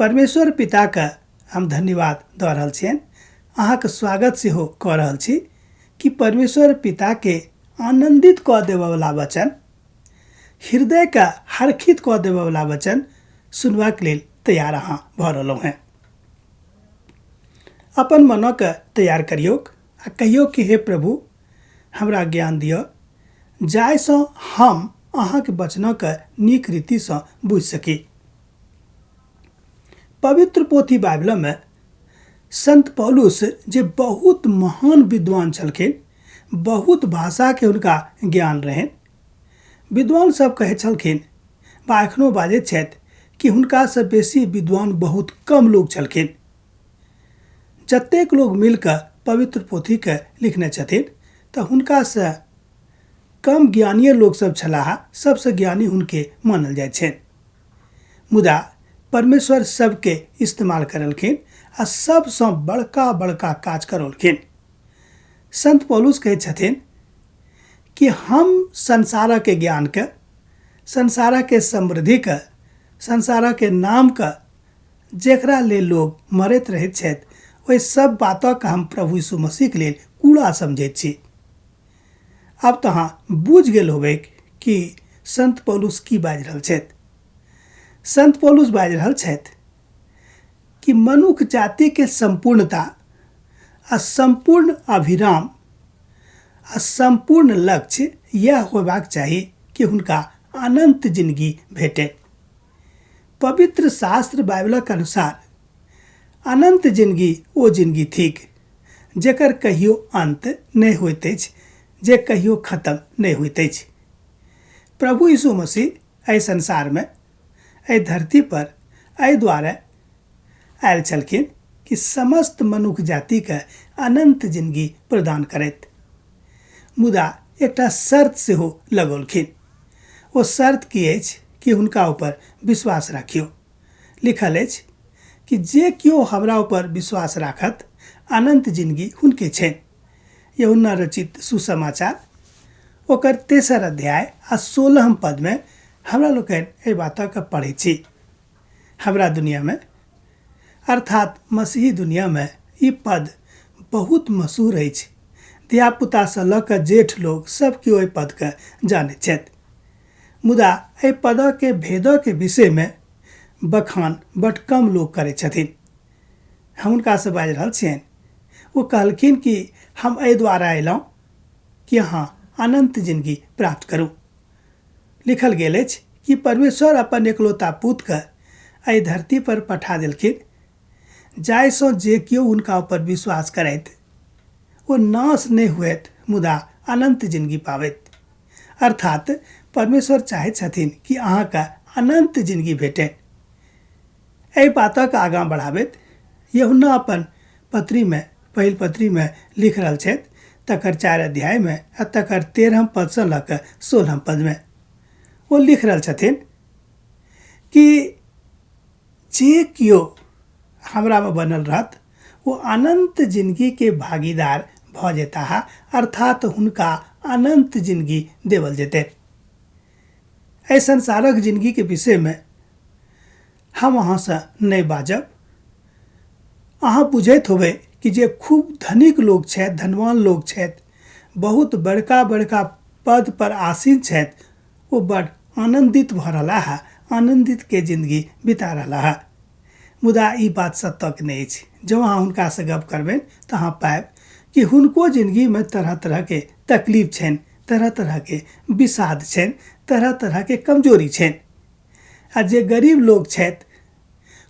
परमेश्वर पिता का हम धन्यवाद दऽ रहल छियनि, अहाँके स्वागत सेहो कऽ रहल छी कि परमेश्वर पिता के आनंदित कऽ देबयवला वचन, हृदय का हर्षित कऽ देबयवला वचन सुनबाक लेल तैयार अहाँ भऽ रहलहुँ हैं। अपन मनके तैयार करियौ आ कहियौ कि हे प्रभु हमरा ज्ञान दिअ, जाहिसँ हम अहाँके वचनके नीक रीतिसँ बुझि सकी। पवित्र पोथी बाइबल में संत पौलुस जे बहुत महान विद्वान छलखिन, बहुत भाषा के हुनका ज्ञान रहनि। विद्वान सब कहै छलखिन बा एखनो बाजैत छथि कि हुनकासँ बेसी विद्वान बहुत कम लोग छलखिन। जतेक लोग मिलकर पवित्र पोथी के लिखने छथिन तऽ हुनकासँ कम ज्ञानीय लोग सब छलाह, सबसे ज्ञानी हुनके मानल जाइ छनि। मुदा परमेश्वर सबके इस्तेमाल करलखिन आ सबसँ बड़का बड़का काज करलखिन। संत पौलुस कहै छथिन कि हम संसार के ज्ञान के, संसार के समृद्धि के, संसार के नाम के जेकरा लेल लोग मरैत रहैत छथि, ओहि सब बातक हम प्रभु यीशु मसीह के लेल कूड़ा समझैत छी। अब तो अहाँ बुझि गेल होबै कि संत पौलुस की बाजि रहल छथि। संत पौलुस बाजि रहल छथि कि मनुष्य जाति के संपूर्णता आ संपूर्ण अभिराम आ संपूर्ण लक्ष्य यह होबाक चाही कि हुनका अनंत जिंदगी भेटे। पवित्र शास्त्र बाइबलक अनुसार अनंत जिंदगी ओ जिंदगी थिक जेकर कहियो अंत नहीं होइत अछि, जे कहियो खत्म नहीं होइत अछि। प्रभु यीशु मसीह एहि संसार में, एहि धरती पर एहि दुआरे आयल छलखिन कि समस्त मनुष्य जाति के अनंत जिंदगी प्रदान करैत। मुदा एकटा शर्त सेहो लगौलखिन। ओ शर्त की अछि कि हुनका ऊपर विश्वास राखियो। लिखल अछि कि जे कियो हमरा ऊपर विश्वास राखत अनंत जिंदगी हुनके छनि। यूहन्ना रचित सुसमाचार ओकर 3 अध्याय आ 16 पद में हमरा लोकनि एहि बातक पढ़ै छी। हमरा दुनिया में अर्थात मसीही दुनिया में ई पद बहुत मशहूर अछि। धियापुता से लऽ कऽ जेठ लोग सब केओ एहि पद के जानैत छथि। मुदा एहि पद के भेद के विषय में बखान बड़ कम लोग करै छथिन। हम हुनका से बाजि रहल छियनि। वो कहलखिन कि हम एहि द्वारा अयलहुँ कि अहाँ अनंत जिंदगी प्राप्त करू। लिखल गेल अछि कि परमेश्वर अपन एकलौता पुत्र के एहि धरती पर पठा देलखिन, जाहिसँ जे केओ हुनका ऊपर विश्वास करैत ओ नाश नहीं हुएत मुदा अनंत जिंदगी पावैत। अर्थात परमेश्वर चाहैत छथिन कि अहाँके अनंत जिंदगी भेटे। एहि बातक आगाँ बढ़ाबैत यूहन्ना अपन पत्री में, पहिल पत्री में लिख रहल छथि, तकर 4 अध्याय में आ तकर 13 पद से लऽ कऽ 16 पद में वो लिख रहल छथिन कि जे कियो हमरा में बनल रहत वो अनंत जिंदगी के भागीदार भऽ जेता, अर्थात हुनका अनंत जिंदगी देवल जेतै। एहि संसारक जिंदगी के विषय में हम अहाँ से नहीं बाजब। अहाँ बुझैत होबै कि जे खूब धनिक लोग छथि, धनवान लोग छथि, बहुत बड़का बड़का पद पर आसीन छथि, वो बड़ आनंदित भऽ रहला, आनंदित के जिंदगी बिता रहला। मुदा ई बात सत्यक नहीं अछि। जँ अहाँ हुनका से गप करबनि तऽ अहाँ पाएब कि हुनको जिंदगी में तरह तरह के तकलीफ छनि, तरह तरह के विषाद छनि, तरह तरह के कमजोरी छनि। आ जे गरीब लोग छथि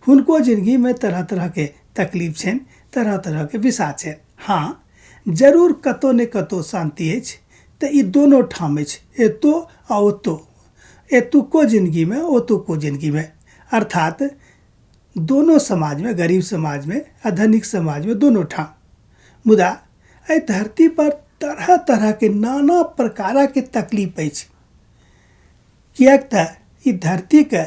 हुनको जिंदगी में तरह तरह के तकलीफ छनि, तरह तरह के विषाद छनि। हाँ, जरूर कतौ ने कतौ शांति अछि तऽ ई दोनों ठाम अछि, एतो आ ओतो, एतुको जिंदगी में ओतुको जिंदगी में। अर्थात दोनों समाज में, गरीब समाज में आ धनिक समाज में, दोनों ठाम। मुदा एहि धरती पर तरह तरह के नाना प्रकार के तकलीफ अछि। किएक तऽ ई धरती के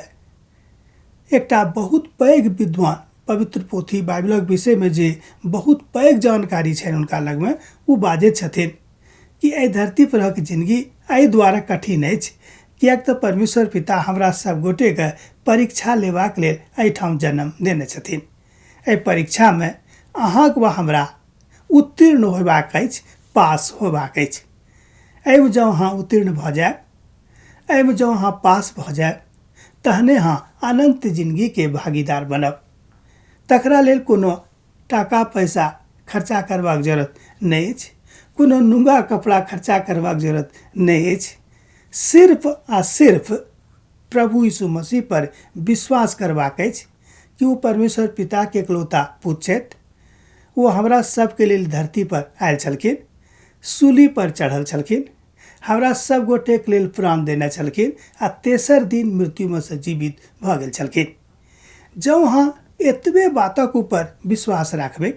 एकटा बहुत पैघ विद्वान, पवित्र पोथी बाइबलक विषय में जे बहुत पैघ जानकारी छनि हुनका लग में, वो बाजैत छथिन कि एहि धरती परक जिंदगी एहि दुआरे कठिन अछि किएक तऽ परमेश्वर पिता हमरा सब गोटेके परीक्षा लेबाक लेल एहिठाम जन्म देने छथिन। एहि परीक्षामे अहाँक वा हमरा उत्तीर्ण होयबाक अछि, पास होयबाक अछि। एहिमे जँ अहाँ उत्तीर्ण भऽ जायब, एहिमे जँ अहाँ पास भऽ जायब, तहने अहाँ अनंत जिंदगीके भागीदार बनब। तकरा लेल कोनो टाका पैसा खर्चा करबाक जरूरत नहि अछि, कोनो नुंगा कपड़ा खर्चा करबाक जरूरत नहि अछि। सिर्फ आ सिर्फ प्रभु यीशु मसीह पर विश्वास करबाक अछि कि ओ परमेश्वर पिताके इकलौता पुत्र छथि। ओ हमरा सबके लेल धरती पर आयल छलखिन, सूली पर चढ़ल छलखिन, हमरा सब गोटेके लेल प्राण देने छलखिन आ तेसर दिन मृत्युमे से जीवित भऽ गेल छलखिन। जँ अहाँ एतबे बातक ऊपर विश्वास राखबै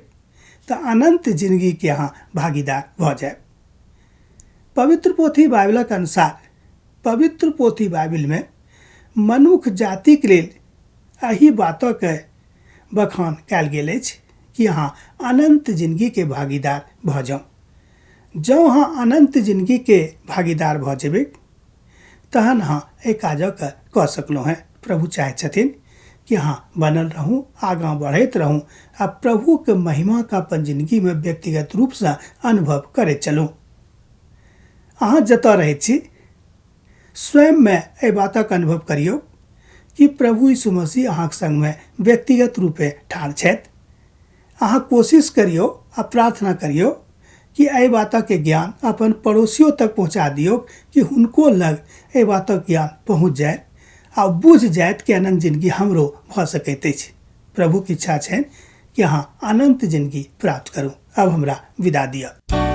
तऽ अनंत जिंदगीके अहाँ भागीदार भऽ जायब। पवित्र पोथी बाइबलक अनुसार पवित्र पोथी बाइबलमे मनुष्य जातिके लेल एही बातक बखान कयल गेल अछि कि अहाँ अनंत जिंदगीके भागीदार भऽ जाउ। जँ अहाँ अनंत जिंदगीके भागीदार भऽ जेबै तहन अहाँ एहि काजक कऽ सकलहुँ हैं। प्रभु चाहै छथिन कि अहाँ बनल रहूँ, आगाँ बढ़ैत रहूँ आ प्रभुके महिमाके अपन जिंदगीमे व्यक्तिगत रूपसँ अनुभव करैत चलू। अहाँ जतऽ रहैत छी स्वयंमे एहि बातक अनुभव करियौ कि प्रभु यीशु मसीह अहाँक संगमे व्यक्तिगत रूपे ठाढ़ छथि। अहाँ कोशिश करियौ आ प्रार्थना करियौ कि एहि बातक ज्ञान अपन पड़ोसियों तक पहुँचा दियौ कि हुनको लग एहि बातक ज्ञान पहुँच जाए आ बुझ जायत कि अनंत जिंदगी हमरो भऽ सकैत अछि। प्रभुके इच्छा छनि कि अहाँ अनंत जिंदगी प्राप्त करू। अब हमरा विदा दिअ।